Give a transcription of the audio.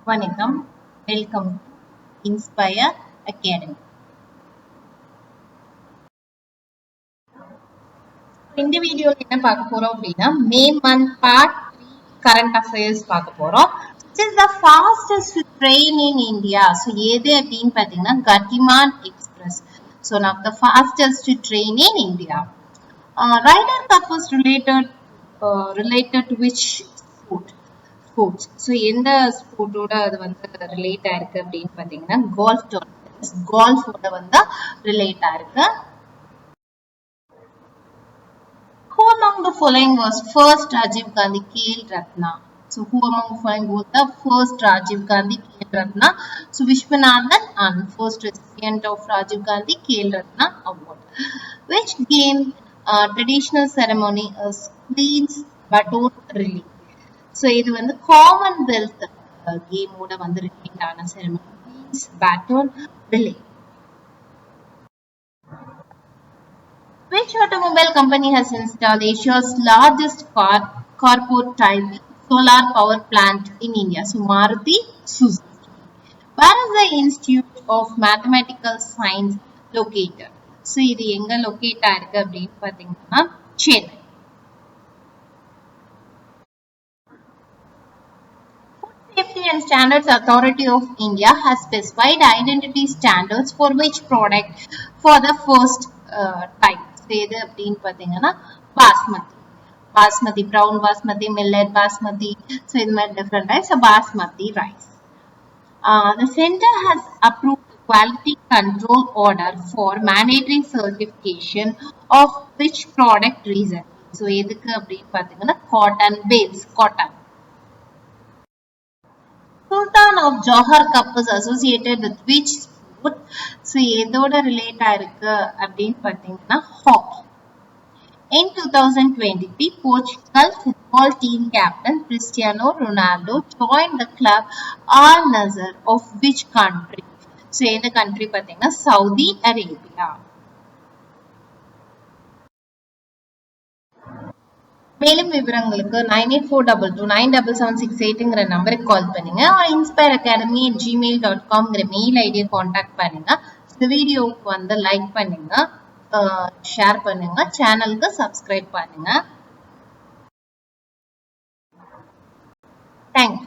வணக்கம், welcome to inspire academy. இந்த வீடியோல என்ன பார்க்க போறோம் அப்படின்னா May month part 3 current affairs பார்க்க போறோம். Which is the fastest train in India? So எது அப்படின்னு பார்த்தீங்கன்னா Gatimaan Express. So now the fastest train in India. Ryder Cup is related to which sport? Sports. So எந்த ஸ்போர்ட்டோட அது வந்து ரிலேட் ஆயிருக்கு அப்படின்னு பார்த்தீங்கன்னா கோல்ஃப் டோர்னமெண்ட். கோல்ஃபோட வந்து ரிலேட் ஆயிருக்கு. Who among the following was first Rajiv Gandhi Khel Ratna? So who among the following was the first Rajiv Gandhi Khel Ratna? So Vishwanathan and first recipient of Rajiv Gandhi Khel Ratna Award. Which game traditional ceremony is Queen's Baton Relay? So இது வந்து Commonwealth கேமோட வந்து ரிலேட்டடான ceremony Queen's Baton Relay. Which automobile company has installed Asia's largest corporate-type solar power plant in India? So Maruti Suzuki. Where is the Institute of Mathematical Science located? So இது எங்க locate ஆயிருக்கு அப்படின்னு பாத்தீங்கன்னா Chennai. Safety and Standards Authority of India has specified identity standards for which product for the first time. எது அப்படின்னு பார்த்தீங்கன்னா basmati brown basmati millet basmati so இது மாதிரி different rice basmati rice. The center has approved quality control order for mandatory certification of which product recently. So எதுக்கு அப்படின்னு பார்த்தீங்கன்னா cotton balls cotton. Sultan of Johor Cup is associated with which sport? So எதோட relate ஆயிருக்கு அப்படின்னு பார்த்தீங்கன்னா hockey. In 2023, Portugal football team captain Cristiano Ronaldo joined the club Al Nassr of which country? So எந்த country பார்த்தீங்கன்னா Saudi Arabia. மேலும் விவரங்களுக்கு 9842297768ங்கிற நம்பருக்கு கால் பண்ணுங்க. inspireacadamii@gmail.comங்கிற மெயில் ஐடியை காண்டாக்ட் பண்ணுங்க. இந்த வீடியோவுக்கு வந்து லைக் பண்ணுங்க, ஷேர் பண்ணுங்க, சேனலுக்கு சப்ஸ்கிரைப் பண்ணுங்க. தேங்க்யூ.